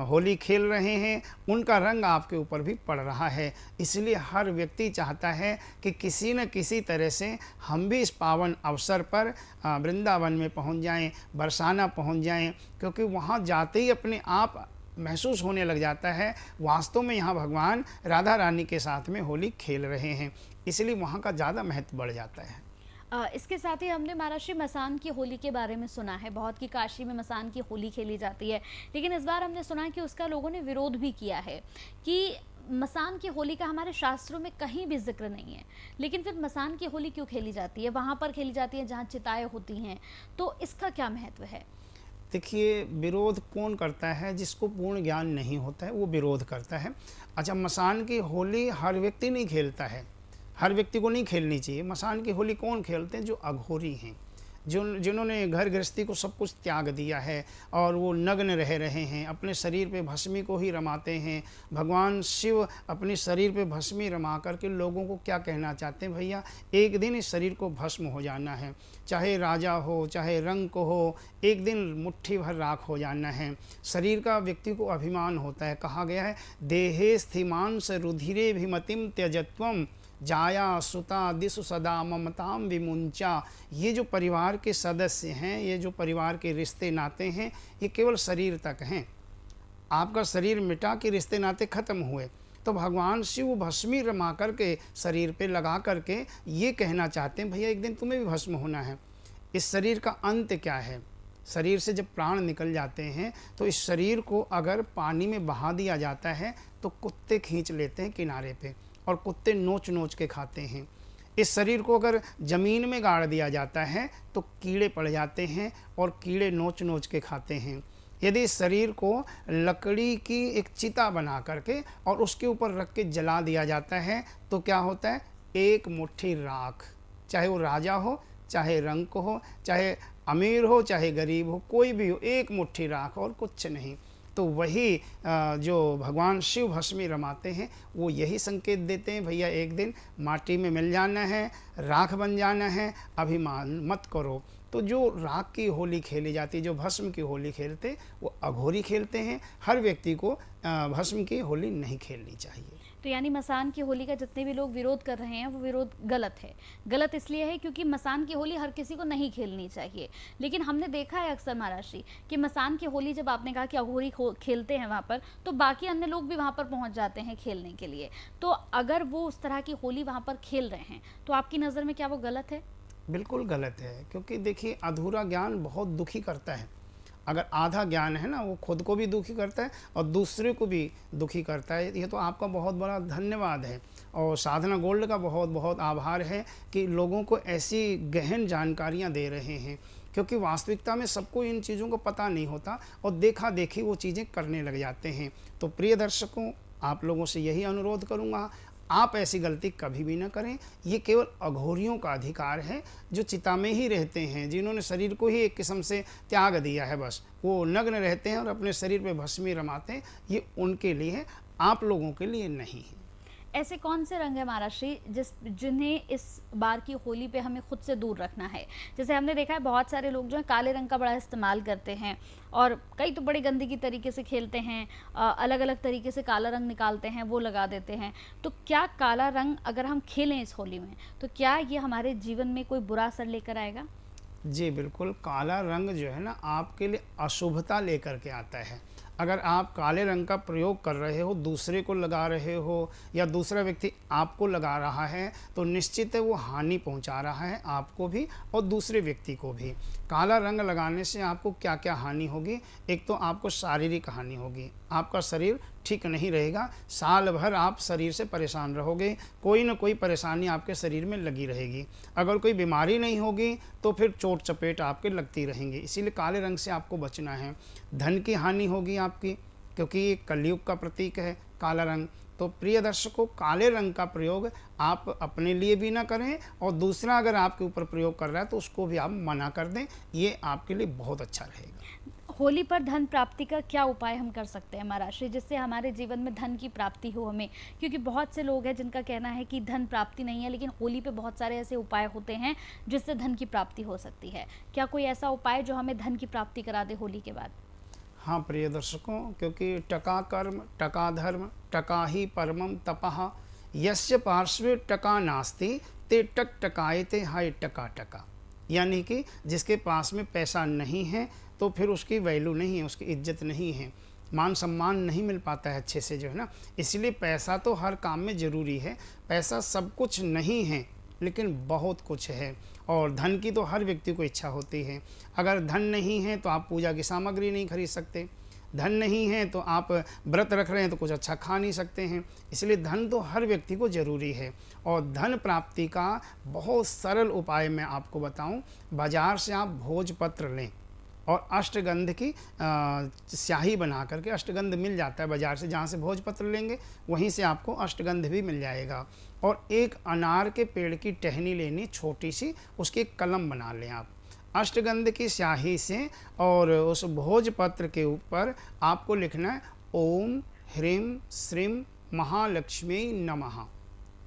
होली खेल रहे हैं, उनका रंग आपके ऊपर भी पड़ रहा है। इसलिए हर व्यक्ति चाहता है कि किसी न किसी तरह से हम भी इस पावन अवसर पर वृंदावन में पहुँच जाएं, बरसाना पहुँच जाएं, क्योंकि वहाँ जाते ही अपने आप महसूस होने लग जाता है वास्तव में यहाँ भगवान राधा रानी के साथ में होली खेल रहे हैं। इसलिए वहाँ का ज़्यादा महत्व बढ़ जाता है। इसके साथ ही हमने महाराष्ट्र मसान की होली के बारे में सुना है बहुत, कि काशी में मसान की होली खेली जाती है, लेकिन इस बार हमने सुना कि उसका लोगों ने विरोध भी किया है कि मसान की होली का हमारे शास्त्रों में कहीं भी जिक्र नहीं है, लेकिन फिर मसान की होली क्यों खेली जाती है? वहाँ पर खेली जाती है जहाँ चिताएँ होती हैं, तो इसका क्या महत्व है? देखिए, विरोध कौन करता है? जिसको पूर्ण ज्ञान नहीं होता है वो विरोध करता है। अच्छा, मसान की होली हर व्यक्ति नहीं खेलता है, हर व्यक्ति को नहीं खेलनी चाहिए। मसान की होली कौन खेलते हैं? जो अघोरी हैं, जिन्होंने घर गृहस्थी को सब कुछ त्याग दिया है और वो नग्न रह रहे हैं, अपने शरीर पे भस्मी को ही रमाते हैं। भगवान शिव अपने शरीर पे भस्मी रमा करके लोगों को क्या कहना चाहते हैं? भैया, एक दिन इस शरीर को भस्म हो जाना है, चाहे राजा हो चाहे रंग को हो, एक दिन मुट्ठी भर राख हो जाना है। शरीर का व्यक्ति को अभिमान होता है। कहा गया है, देहे स्थिमांस रुधिरे भिमतिम त्यजत्वम जाया सुता दिशु सदा ममताम विमुंचा। ये जो परिवार के सदस्य हैं, ये जो परिवार के रिश्ते नाते हैं, ये केवल शरीर तक हैं। आपका शरीर मिटा के रिश्ते नाते खत्म हुए, तो भगवान शिव भस्मी रमा करके शरीर पे लगा करके ये कहना चाहते हैं, भैया एक दिन तुम्हें भी भस्म होना है। इस शरीर का अंत क्या है? शरीर से जब प्राण निकल जाते हैं तो इस शरीर को अगर पानी में बहा दिया जाता है तो कुत्ते खींच लेते हैं किनारे पे, और कुत्ते नोच नोच के खाते हैं। इस शरीर को अगर ज़मीन में गाड़ दिया जाता है तो कीड़े पड़ जाते हैं और कीड़े नोच नोच के खाते हैं। यदि इस शरीर को लकड़ी की एक चिता बना करके और उसके ऊपर रख के जला दिया जाता है तो क्या होता है? एक मुट्ठी राख, चाहे वो राजा हो चाहे रंग को हो, चाहे अमीर हो चाहे गरीब हो, कोई भी हो, एक मुट्ठी राख और कुछ नहीं। तो वही जो भगवान शिव भस्मी रमाते हैं वो यही संकेत देते हैं, भैया एक दिन माटी में मिल जाना है, राख बन जाना है, अभिमान मत करो। तो जो राख की होली खेली जाती है, जो भस्म की होली खेलते, वो अघोरी खेलते हैं। हर व्यक्ति को भस्म की होली नहीं खेलनी चाहिए। तो यानी मसान की होली का जितने भी लोग विरोध कर रहे हैं वो विरोध गलत है। गलत इसलिए है क्योंकि मसान की होली हर किसी को नहीं खेलनी चाहिए। लेकिन हमने देखा है अक्सर महाराष्ट्री कि मसान की होली जब आपने कहा कि अघोरी खेलते हैं वहाँ पर, तो बाकी अन्य लोग भी वहाँ पर पहुँच जाते हैं खेलने के लिए। तो अगर वो उस तरह की होली वहाँ पर खेल रहे हैं तो आपकी नज़र में क्या वो गलत है? बिल्कुल गलत है, क्योंकि देखिए अधूरा ज्ञान बहुत दुखी करता है। अगर आधा ज्ञान है ना, वो खुद को भी दुखी करता है और दूसरे को भी दुखी करता है। ये तो आपका बहुत बड़ा धन्यवाद है और साधना गोल्ड का बहुत बहुत आभार है कि लोगों को ऐसी गहन जानकारियाँ दे रहे हैं, क्योंकि वास्तविकता में सबको इन चीज़ों को पता नहीं होता और देखा देखी वो चीज़ें करने लग जाते हैं। तो प्रिय दर्शकों, आप लोगों से यही अनुरोध करूँगा, आप ऐसी गलती कभी भी ना करें। ये केवल अघोरियों का अधिकार है जो चिता में ही रहते हैं, जिन्होंने शरीर को ही एक किस्म से त्याग दिया है। बस वो नग्न रहते हैं और अपने शरीर पे भस्मी रमाते हैं। ये उनके लिए है, आप लोगों के लिए नहीं है। ऐसे कौन से रंग है महाराष्ट्री जिन्हें इस बार की होली पे हमें खुद से दूर रखना है? जैसे हमने देखा है बहुत सारे लोग जो है काले रंग का बड़ा इस्तेमाल करते हैं और कई तो बड़ी गंदगी तरीके से खेलते हैं, अलग अलग तरीके से काला रंग निकालते हैं, वो लगा देते हैं। तो क्या काला रंग अगर हम खेलें इस होली में तो क्या ये हमारे जीवन में कोई बुरा असर लेकर आएगा? जी बिल्कुल, काला रंग जो है ना आपके लिए अशुभता लेकर के आता है। अगर आप काले रंग का प्रयोग कर रहे हो, दूसरे को लगा रहे हो या दूसरा व्यक्ति आपको लगा रहा है, तो निश्चित है वो हानि पहुंचा रहा है आपको भी और दूसरे व्यक्ति को भी। काला रंग लगाने से आपको क्या क्या हानि होगी? एक तो आपको शारीरिक हानि होगी, आपका शरीर ठीक नहीं रहेगा, साल भर आप शरीर से परेशान रहोगे, कोई ना कोई परेशानी आपके शरीर में लगी रहेगी। अगर कोई बीमारी नहीं होगी तो फिर चोट चपेट आपके लगती रहेंगी। इसीलिए काले रंग से आपको बचना है। धन की हानि होगी आपकी, क्योंकि ये कलयुग का प्रतीक है। काला रंग। तो प्रिय दर्शकों, काले रंग का प्रयोग आप अपने लिए भी ना करें और दूसरा अगर आपके ऊपर प्रयोग कर रहा है तो उसको भी आप मना कर दें, ये आपके लिए बहुत अच्छा रहेगा। होली पर धन प्राप्ति का क्या उपाय हम कर सकते हैं महाराज श्री, जिससे हमारे जीवन में धन की प्राप्ति हो हमें? क्योंकि बहुत से लोग हैं जिनका कहना है कि धन प्राप्ति नहीं है, लेकिन होली पे बहुत सारे ऐसे उपाय होते हैं जिससे धन की प्राप्ति हो सकती है। क्या कोई ऐसा उपाय जो हमें धन की प्राप्ति करा दे होली के बाद? हाँ प्रिय दर्शकों, क्योंकि टका कर्म टका धर्म टका ही परमम तपः, यस्य पार्श्वे टका नास्ति ते टक टकायते हाय टका टका। यानी कि जिसके पास में पैसा नहीं है तो फिर उसकी वैल्यू नहीं है, उसकी इज्जत नहीं है, मान सम्मान नहीं मिल पाता है अच्छे से, जो है ना। इसलिए पैसा तो हर काम में ज़रूरी है। पैसा सब कुछ नहीं है लेकिन बहुत कुछ है, और धन की तो हर व्यक्ति को इच्छा होती है। अगर धन नहीं है तो आप पूजा की सामग्री नहीं खरीद सकते, धन नहीं है तो आप व्रत रख रहे हैं तो कुछ अच्छा खा नहीं सकते हैं। इसलिए धन तो हर व्यक्ति को ज़रूरी है। और धन प्राप्ति का बहुत सरल उपाय मैं आपको बताऊं, बाज़ार से आप भोजपत्र लें और अष्टगंध की स्याही बना करके, अष्टगंध मिल जाता है बाज़ार से, जहाँ से भोजपत्र लेंगे वहीं से आपको अष्टगंध भी मिल जाएगा। और एक अनार के पेड़ की टहनी लेनी छोटी सी, उसकी एक कलम बना लें आप अष्टगंध की स्याही से, और उस भोजपत्र के ऊपर आपको लिखना है ओम ह्रीं श्रीं महालक्ष्मी नमः।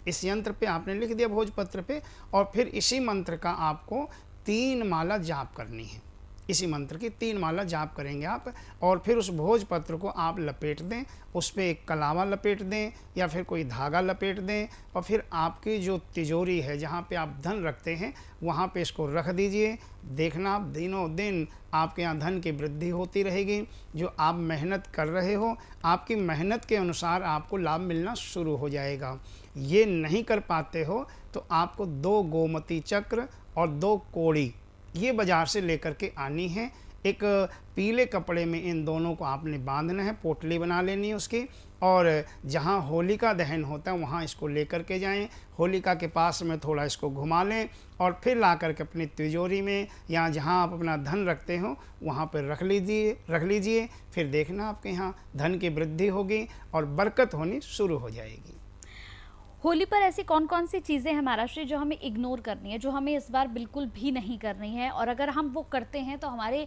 इस यंत्र पे आपने लिख दिया भोजपत्र पे, और फिर इसी मंत्र का आपको 3 माला जाप करनी है। इसी मंत्र की 3 माला जाप करेंगे आप, और फिर उस भोजपत्र को आप लपेट दें, उस पर एक कलावा लपेट दें या फिर कोई धागा लपेट दें, और फिर आपकी जो तिजोरी है जहाँ पे आप धन रखते हैं वहाँ पे इसको रख दीजिए। देखना आप दिनों दिन आपके यहाँ धन की वृद्धि होती रहेगी। जो आप मेहनत कर रहे हो, आपकी मेहनत के अनुसार आपको लाभ मिलना शुरू हो जाएगा। ये नहीं कर पाते हो तो आपको 2 गोमती चक्र और 2 कोड़ी ये बाज़ार से लेकर के आनी है। एक पीले कपड़े में इन दोनों को आपने बांधना है, पोटली बना लेनी है उसकी, और जहाँ होलिका दहन होता है वहाँ इसको लेकर के जाएं। होलिका के पास में थोड़ा इसको घुमा लें और फिर ला कर के अपनी तिजोरी में या जहाँ आप अपना धन रखते हो वहाँ पर रख लीजिए। फिर देखना आपके यहाँ धन की वृद्धि होगी और बरकत होनी शुरू हो जाएगी। होली पर ऐसी कौन कौन सी चीज़ें हैं महाराज श्री जो हमें इग्नोर करनी है, जो हमें इस बार बिल्कुल भी नहीं करनी है, और अगर हम वो करते हैं तो हमारे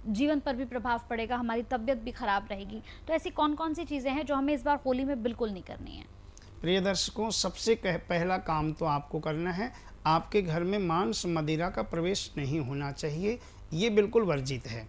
जीवन पर भी प्रभाव पड़ेगा, हमारी तबीयत भी खराब रहेगी? तो ऐसी कौन कौन सी चीज़ें हैं जो हमें इस बार होली में बिल्कुल नहीं करनी है? प्रिय दर्शकों, सबसे पहला काम तो आपको करना है, आपके घर में मांस मदिरा का प्रवेश नहीं होना चाहिए, ये बिल्कुल वर्जित है।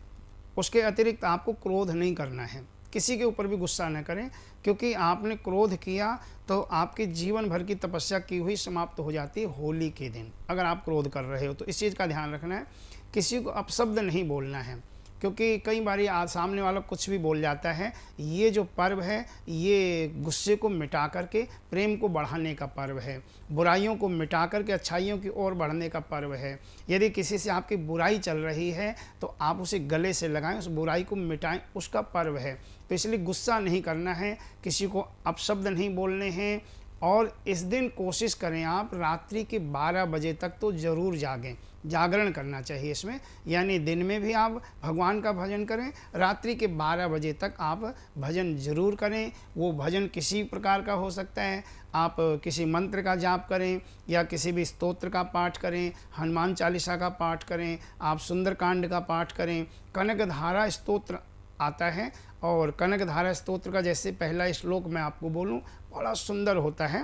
उसके अतिरिक्त आपको क्रोध नहीं करना है, किसी के ऊपर भी गुस्सा न करें, क्योंकि आपने क्रोध किया तो आपके जीवन भर की तपस्या की हुई समाप्त हो जाती है होली के दिन। अगर आप क्रोध कर रहे हो तो इस चीज़ का ध्यान रखना है, किसी को अपशब्द नहीं बोलना है, क्योंकि कई बार सामने वाला कुछ भी बोल जाता है। ये जो पर्व है ये गुस्से को मिटा करके प्रेम को बढ़ाने का पर्व है, बुराइयों को मिटा करके अच्छाइयों की ओर बढ़ने का पर्व है। यदि किसी से आपकी बुराई चल रही है तो आप उसे गले से लगाएं, उस बुराई को मिटाएं, उसका पर्व है। तो इसलिए गुस्सा नहीं करना है, किसी को अपशब्द नहीं बोलने हैं। और इस दिन कोशिश करें आप रात्रि के 12 बजे तक तो ज़रूर जागें, जागरण करना चाहिए इसमें। यानी दिन में भी आप भगवान का भजन करें, रात्रि के 12 बजे तक आप भजन जरूर करें। वो भजन किसी प्रकार का हो सकता है, आप किसी मंत्र का जाप करें या किसी भी स्तोत्र का पाठ करें, हनुमान चालीसा का पाठ करें, आप सुंदरकांड का पाठ करें। कनकधारा स्तोत्र आता है, और कनकधारा स्तोत्र का जैसे पहला श्लोक मैं आपको बोलूं, बड़ा सुंदर होता है।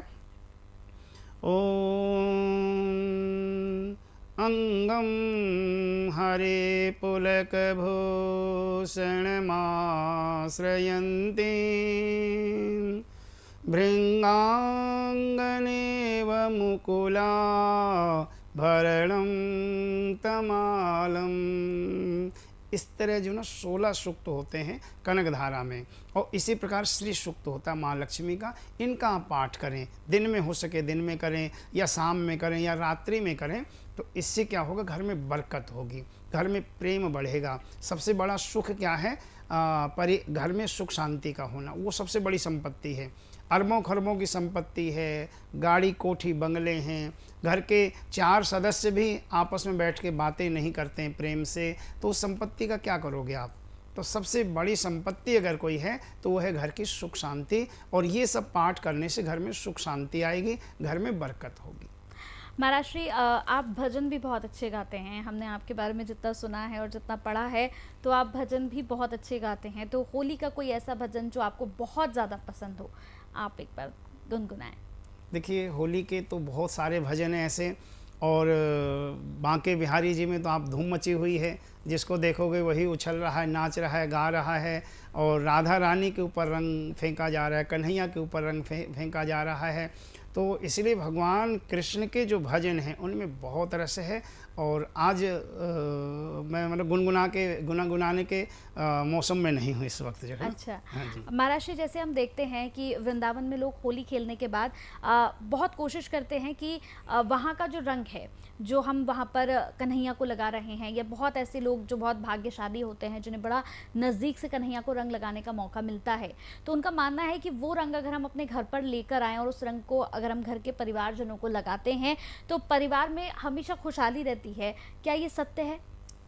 ओम अंगम हरे पुलक भूषणमाश्रयन्ते भृंगांगनेव मुकुला भरणं तमालम। इस तरह जो ना 16 सूक्त होते हैं कनकधारा में, और इसी प्रकार श्री सूक्त होता है माँ लक्ष्मी का। इनका आप पाठ करें, दिन में हो सके दिन में करें या शाम में करें या रात्रि में करें, तो इससे क्या होगा, घर में बरकत होगी, घर में प्रेम बढ़ेगा। सबसे बड़ा सुख क्या है, घर में सुख शांति का होना, वो सबसे बड़ी संपत्ति है। अरबों खरबों की संपत्ति है, गाड़ी कोठी बंगले हैं, घर के 4 सदस्य भी आपस में बैठ के बातें नहीं करते हैं प्रेम से, तो उस संपत्ति का क्या करोगे आप? तो सबसे बड़ी संपत्ति अगर कोई है तो वो है घर की सुख शांति, और ये सब पाठ करने से घर में सुख शांति आएगी, घर में बरकत होगी। महाराज श्री, आप भजन भी बहुत अच्छे गाते हैं। हमने आपके बारे में जितना सुना है और जितना पढ़ा है तो आप भजन भी बहुत अच्छे गाते हैं। तो होली का कोई ऐसा भजन जो आपको बहुत ज़्यादा पसंद हो, आप एक बार गुनगुनाएं। देखिए, होली के तो बहुत सारे भजन हैं ऐसे, और बांके बिहारी जी में तो आप धूम मची हुई है, जिसको देखोगे वही उछल रहा है, नाच रहा है, गा रहा है, और राधा रानी के ऊपर रंग फेंका जा रहा है, कन्हैया के ऊपर रंग फेंका जा रहा है। तो इसलिए भगवान कृष्ण के जो भजन हैं उनमें बहुत रस है। और आज मैं मतलब गुनगुनाने के मौसम में नहीं हूँ इस वक्त जो है। अच्छा। हाँ जी। महाराज श्री, जैसे हम देखते हैं कि वृंदावन में लोग होली खेलने के बाद बहुत कोशिश करते हैं कि वहाँ का जो रंग है जो हम वहाँ पर कन्हैया को लगा रहे हैं, या बहुत ऐसे लोग जो बहुत भाग्यशाली होते हैं जिन्हें बड़ा नज़दीक से कन्हैया को रंग लगाने का मौका मिलता है, तो उनका मानना है कि वो रंग अगर हम अपने घर पर लेकर आएँ और उस रंग को अगर हम घर के परिवारजनों को लगाते हैं तो परिवार में हमेशा खुशहाली रहती है। क्या ये सत्य है?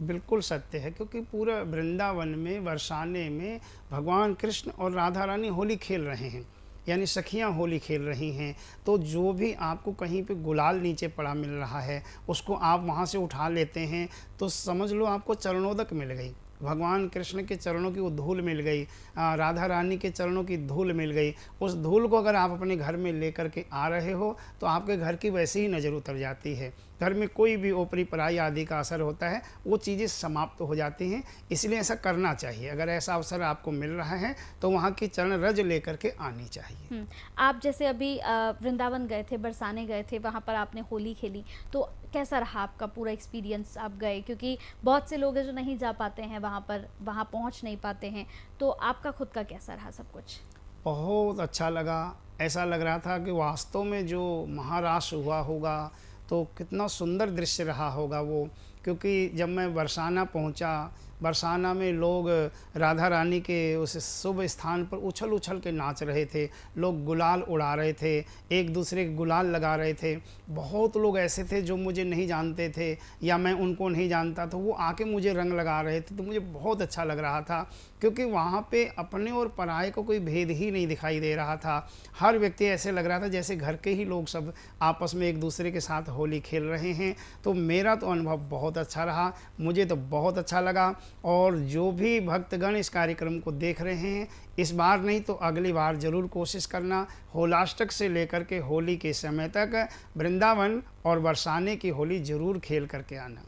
बिल्कुल सत्य है, क्योंकि पूरा वृंदावन में बरसाने में भगवान कृष्ण और राधा रानी होली खेल रहे हैं, यानी सखियां होली खेल रही हैं। तो जो भी आपको कहीं पे गुलाल नीचे पड़ा मिल रहा है उसको आप वहां से उठा लेते हैं तो समझ लो आपको चरणोदक मिल गई, भगवान कृष्ण के चरणों की वो धूल मिल गई, राधा रानी के चरणों की धूल मिल गई। उस धूल को अगर आप अपने घर में लेकर के आ रहे हो तो आपके घर की वैसे ही नज़र उतर जाती है। घर में कोई भी ओपरी पराई आदि का असर होता है वो चीज़ें समाप्त हो जाती हैं। इसलिए ऐसा करना चाहिए। अगर ऐसा अवसर आपको मिल रहा है तो वहाँ की चरण रज लेकर के आनी चाहिए। आप जैसे अभी वृंदावन गए थे, बरसाने गए थे, वहाँ पर आपने होली खेली, तो कैसा रहा आपका पूरा एक्सपीरियंस? आप गए, क्योंकि बहुत से लोग हैं जो नहीं जा पाते हैं वहाँ पर, वहाँ पहुँच नहीं पाते हैं, तो आपका खुद का कैसा रहा सब कुछ? बहुत अच्छा लगा। ऐसा लग रहा था कि वास्तव में जो महारास हुआ होगा तो कितना सुंदर दृश्य रहा होगा वो। क्योंकि जब मैं बरसाना पहुंचा, बरसाना में लोग राधा रानी के उस शुभ स्थान पर उछल उछल के नाच रहे थे, लोग गुलाल उड़ा रहे थे, एक दूसरे के गुलाल लगा रहे थे। बहुत लोग ऐसे थे जो मुझे नहीं जानते थे या मैं उनको नहीं जानता, तो वो आके मुझे रंग लगा रहे थे। तो मुझे बहुत अच्छा लग रहा था, क्योंकि वहाँ पे अपने और पराये को कोई भेद ही नहीं दिखाई दे रहा था। हर व्यक्ति ऐसे लग रहा था जैसे घर के ही लोग सब आपस में एक दूसरे के साथ होली खेल रहे हैं। तो मेरा तो अनुभव बहुत अच्छा रहा, मुझे तो बहुत अच्छा लगा। और जो भी भक्तगण इस कार्यक्रम को देख रहे हैं, इस बार नहीं तो अगली बार ज़रूर कोशिश करना, होलाष्टक से लेकर के होली के समय तक वृंदावन और बरसाने की होली ज़रूर खेल करके आना।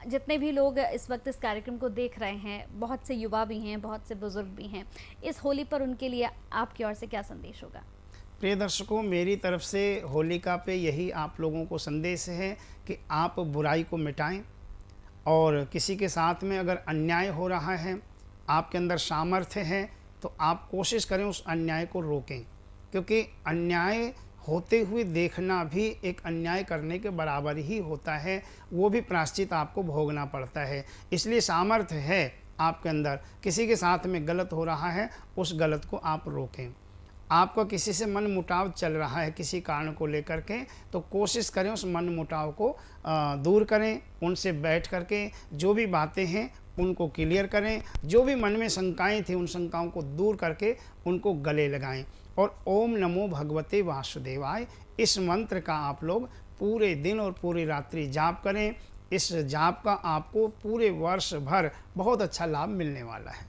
जितने भी लोग इस वक्त इस कार्यक्रम को देख रहे हैं, बहुत से युवा भी हैं, बहुत से बुजुर्ग भी हैं, इस होली पर उनके लिए आपकी ओर से क्या संदेश होगा? प्रिय दर्शकों, मेरी तरफ से होलिका पे यही आप लोगों को संदेश है कि आप बुराई को मिटाएं, और किसी के साथ में अगर अन्याय हो रहा है, आपके अंदर सामर्थ्य है, तो आप कोशिश करें उस अन्याय को रोकें। क्योंकि अन्याय होते हुए देखना भी एक अन्याय करने के बराबर ही होता है, वो भी प्रायश्चित आपको भोगना पड़ता है। इसलिए सामर्थ्य है आपके अंदर, किसी के साथ में गलत हो रहा है उस गलत को आप रोकें। आपका किसी से मन मुटाव चल रहा है किसी कारण को लेकर के, तो कोशिश करें उस मन मुटाव को दूर करें, उनसे बैठ करके जो भी बातें हैं उनको क्लियर करें, जो भी मन में शंकाएं थी उन शंकाओं को दूर करके उनको गले लगाएं। और ओम नमो भगवते वासुदेवाय, इस मंत्र का आप लोग पूरे दिन और पूरी रात्रि जाप करें। इस जाप का आपको पूरे वर्ष भर बहुत अच्छा लाभ मिलने वाला है।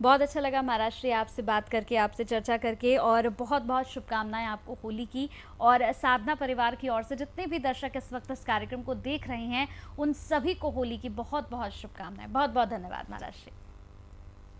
बहुत अच्छा लगा महाराज श्री आपसे बात करके, आपसे चर्चा करके, और बहुत बहुत शुभकामनाएं आपको होली की। और साधना परिवार की ओर से जितने भी दर्शक इस वक्त इस कार्यक्रम को देख रहे हैं उन सभी को होली की बहुत बहुत शुभकामनाएं। बहुत बहुत धन्यवाद महाराज श्री।